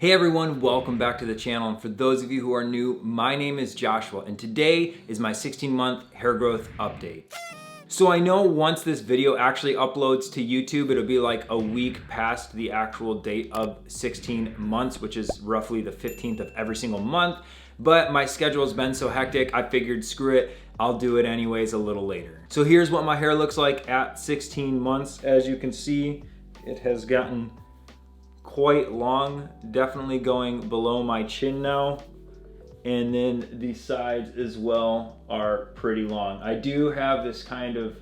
Hey everyone, welcome back to the channel. And for those of you who are new, my name is Joshua and today is my 16-month hair growth update. So I know once this video actually uploads to YouTube, it'll be like a week past the actual date of 16 months, which is roughly the 15th of every single month. But my schedule has been so hectic, I figured screw it, I'll do it anyways a little later. So here's what my hair looks like at 16 months. As you can see, it has gotten quite long, definitely going below my chin now. And then the sides as well are pretty long. I do have this kind of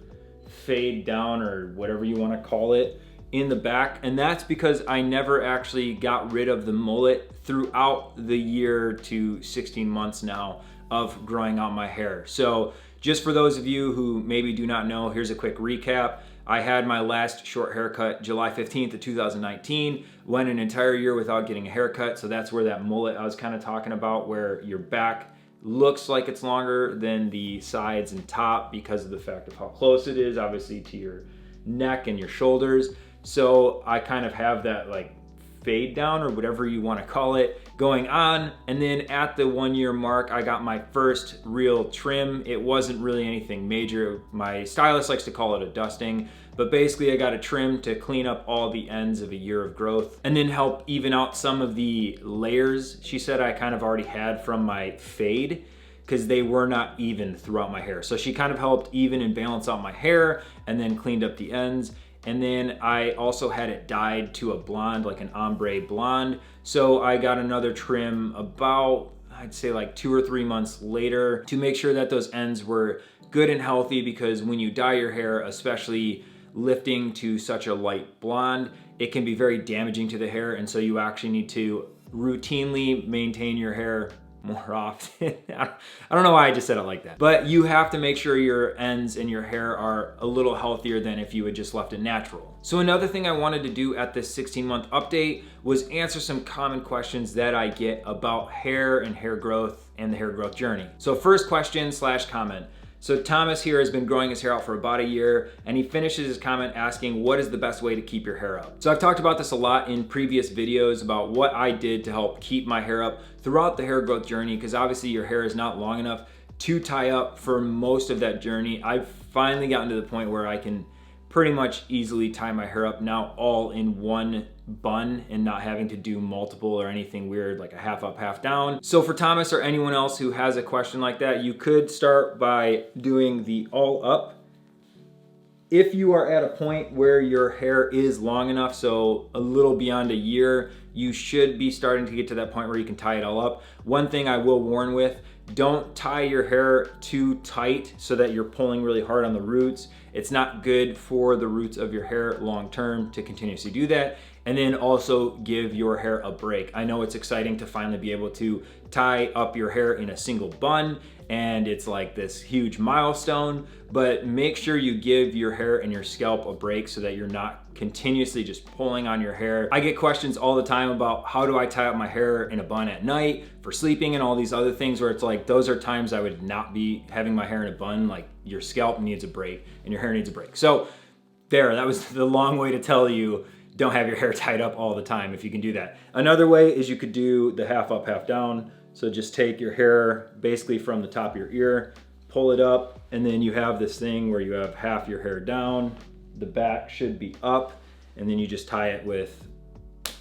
fade down or whatever you want to call it in the back, and that's because I never actually got rid of the mullet throughout the year to 16 months now of growing out my hair. So just for those of you who maybe do not know, here's a quick recap. I had my last short haircut July 15th of 2019, went an entire year without getting a haircut. So that's where that mullet I was kind of talking about, where your back looks like it's longer than the sides and top because of the fact of how close it is, obviously, to your neck and your shoulders. So I kind of have that like fade down or whatever you want to call it going on. And then at the 1 year mark, I got my first real trim. It wasn't really anything major. My stylist likes to call it a dusting, but basically I got a trim to clean up all the ends of a year of growth and then help even out some of the layers she said I kind of already had from my fade, because they were not even throughout my hair. So she kind of helped even and balance out my hair and then cleaned up the ends. And then I also had it dyed to a blonde, like an ombre blonde. So I got another trim about, I'd say like 2 or 3 months later to make sure that those ends were good and healthy, because when you dye your hair, especially lifting to such a light blonde, it can be very damaging to the hair. And so you actually need to routinely maintain your hair more often. I don't know why I just said it like that, but you have to make sure your ends and your hair are a little healthier than if you had just left it natural. So another thing I wanted to do at this 16-month update was answer some common questions that I get about hair and hair growth and the hair growth journey. So first question / comment. So Thomas here has been growing his hair out for about a year, and he finishes his comment asking, what is the best way to keep your hair up? So I've talked about this a lot in previous videos about what I did to help keep my hair up throughout the hair growth journey, because obviously your hair is not long enough to tie up for most of that journey. I've finally gotten to the point where I can pretty much easily tie my hair up now all in one bun and not having to do multiple or anything weird like a half up, half down. So for Thomas or anyone else who has a question like that, you could start by doing the all up. If you are at a point where your hair is long enough, so a little beyond a year, you should be starting to get to that point where you can tie it all up. One thing I will warn with, don't tie your hair too tight so that you're pulling really hard on the roots. It's not good for the roots of your hair long term to continuously do that. And then also give your hair a break. I know it's exciting to finally be able to tie up your hair in a single bun, and it's like this huge milestone, but make sure you give your hair and your scalp a break so that you're not continuously just pulling on your hair. I get questions all the time about how do I tie up my hair in a bun at night for sleeping and all these other things, where it's like those are times I would not be having my hair in a bun. Like your scalp needs a break and your hair needs a break. So there, that was the long way to tell you don't have your hair tied up all the time if you can do that. Another way is you could do the half up, half down. So just take your hair basically from the top of your ear, pull it up, and then you have this thing where you have half your hair down, the back should be up, and then you just tie it with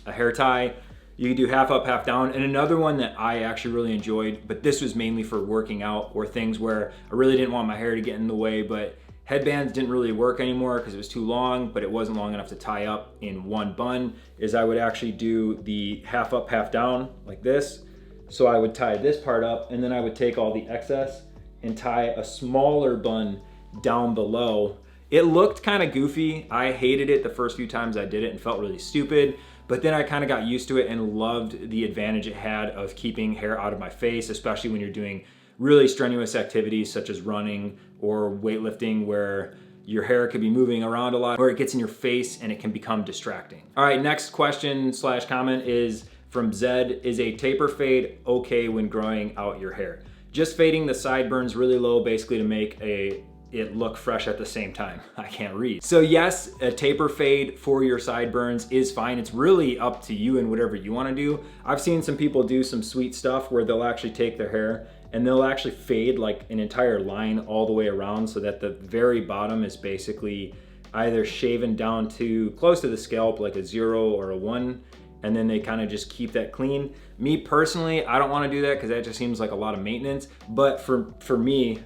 a hair tie. You can do half up, half down. And another one that I actually really enjoyed, but this was mainly for working out or things where I really didn't want my hair to get in the way, but headbands didn't really work anymore because it was too long, but it wasn't long enough to tie up in one bun, is I would actually do the half up, half down like this. So I would tie this part up, and then I would take all the excess and tie a smaller bun down below. It looked kind of goofy. I hated it the first few times I did it and felt really stupid, but then I kind of got used to it and loved the advantage it had of keeping hair out of my face, especially when you're doing really strenuous activities such as running or weightlifting, where your hair could be moving around a lot, or it gets in your face and it can become distracting. All right, next question / comment is from Zed. Is a taper fade okay when growing out your hair? Just fading the sideburns really low, basically to make a it look fresh at the same time. I can't read. So yes, a taper fade for your sideburns is fine. It's really up to you and whatever you wanna do. I've seen some people do some sweet stuff where they'll actually take their hair and they'll actually fade like an entire line all the way around so that the very bottom is basically either shaven down to close to the scalp, like a 0 or a 1, and then they kind of just keep that clean. Me personally, I don't want to do that because that just seems like a lot of maintenance. But for me,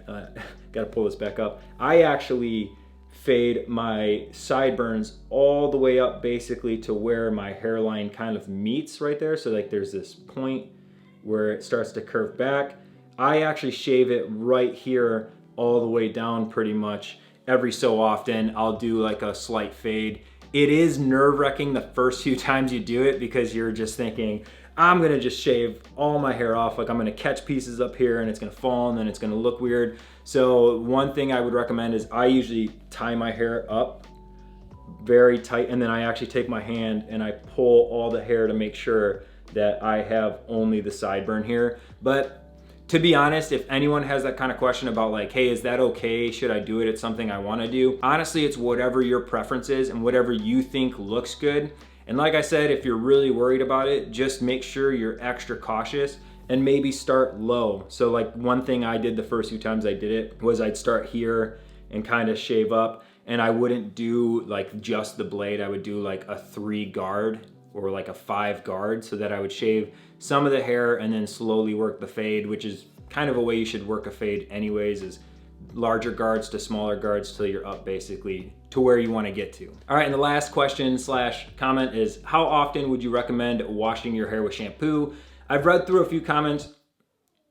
gotta pull this back up, I actually fade my sideburns all the way up basically to where my hairline kind of meets right there. So like there's this point where it starts to curve back. I actually shave it right here all the way down pretty much. Every so often I'll do like a slight fade. It is nerve-wracking the first few times you do it because you're just thinking, I'm gonna just shave all my hair off, like I'm gonna catch pieces up here and it's gonna fall and then it's gonna look weird. So one thing I would recommend is I usually tie my hair up very tight and then I actually take my hand and I pull all the hair to make sure that I have only the sideburn here. But to be honest, if anyone has that kind of question about like, hey, is that okay? Should I do it? It's something I want to do. Honestly, it's whatever your preference is and whatever you think looks good. And like I said, if you're really worried about it, just make sure you're extra cautious and maybe start low. So like one thing I did the first few times I did it was I'd start here and kind of shave up, and I wouldn't do like just the blade. I would do like a 3 guard or like a 5 guard so that I would shave some of the hair and then slowly work the fade, which is kind of a way you should work a fade anyways, is larger guards to smaller guards till you're up basically to where you want to get to. All right, and the last question / comment is, how often would you recommend washing your hair with shampoo? I've read through a few comments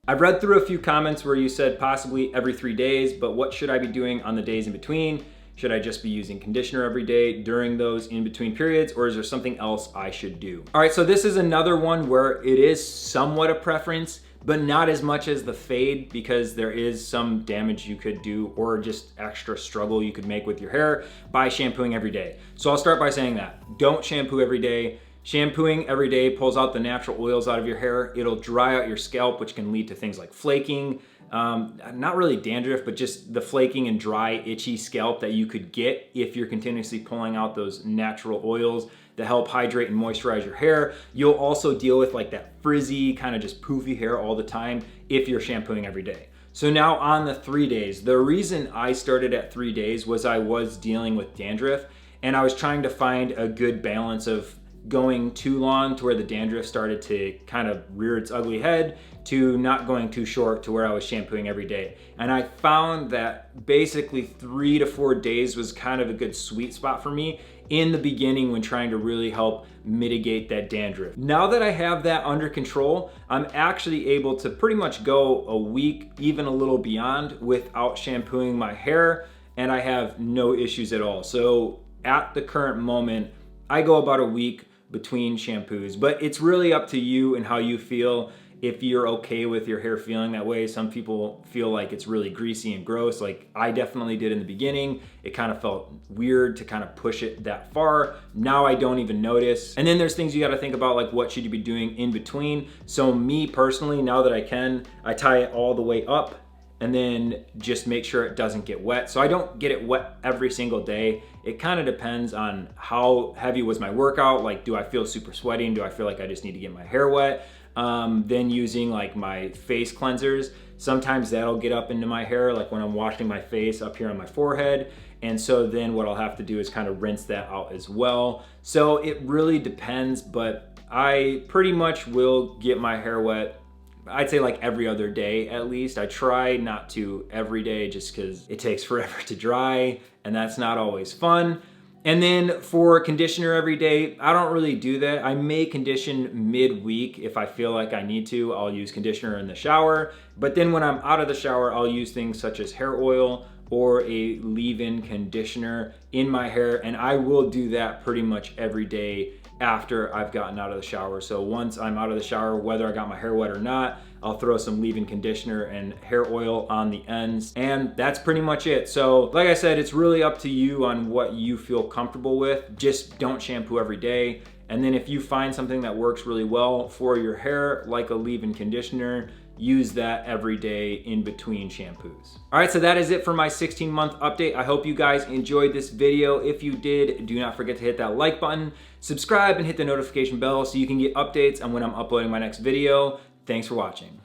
where you said possibly every 3 days, but what should I be doing on the days in between? Should I just be using conditioner every day during those in-between periods, or is there something else I should do? All right, so this is another one where it is somewhat a preference, but not as much as the fade, because there is some damage you could do or just extra struggle you could make with your hair by shampooing every day. So I'll start by saying that. Don't shampoo every day. Shampooing every day pulls out the natural oils out of your hair. It'll dry out your scalp, which can lead to things like flaking, not really dandruff, but just the flaking and dry, itchy scalp that you could get if you're continuously pulling out those natural oils that help hydrate and moisturize your hair. You'll also deal with like that frizzy, kind of just poofy hair all the time if you're shampooing every day. So now on the 3 days, the reason I started at 3 days was I was dealing with dandruff and I was trying to find a good balance of going too long to where the dandruff started to kind of rear its ugly head to not going too short to where I was shampooing every day. And I found that basically 3 to 4 days was kind of a good sweet spot for me in the beginning when trying to really help mitigate that dandruff. Now that I have that under control, I'm actually able to pretty much go a week, even a little beyond, without shampooing my hair, and I have no issues at all. So at the current moment, I go about a week between shampoos, but it's really up to you and how you feel. If you're okay with your hair feeling that way. Some people feel like it's really greasy and gross, like I definitely did in the beginning. It kind of felt weird to kind of push it that far. Now I don't even notice. And then there's things you got to think about, like what should you be doing in between. So me personally, now that I tie it all the way up and then just make sure it doesn't get wet. So I don't get it wet every single day. It kind of depends on how heavy was my workout. Like, do I feel super sweaty and do I feel like I just need to get my hair wet? Then using like my face cleansers, sometimes that'll get up into my hair, like when I'm washing my face up here on my forehead. And so then what I'll have to do is kind of rinse that out as well. So it really depends, but I pretty much will get my hair wet, I'd say like every other day at least. I try not to every day just because it takes forever to dry and that's not always fun. And then for conditioner every day, I don't really do that. I may condition midweek if I feel like I need to. I'll use conditioner in the shower. But then when I'm out of the shower, I'll use things such as hair oil or a leave-in conditioner in my hair. And I will do that pretty much every day after I've gotten out of the shower. So once I'm out of the shower, whether I got my hair wet or not, I'll throw some leave-in conditioner and hair oil on the ends, and that's pretty much it. So like I said, it's really up to you on what you feel comfortable with. Just don't shampoo every day. And then if you find something that works really well for your hair, like a leave-in conditioner, use that every day in between shampoos. All right, so that is it for my 16-month update. I hope you guys enjoyed this video. If you did, do not forget to hit that like button, subscribe, and hit the notification bell so you can get updates on when I'm uploading my next video. Thanks for watching.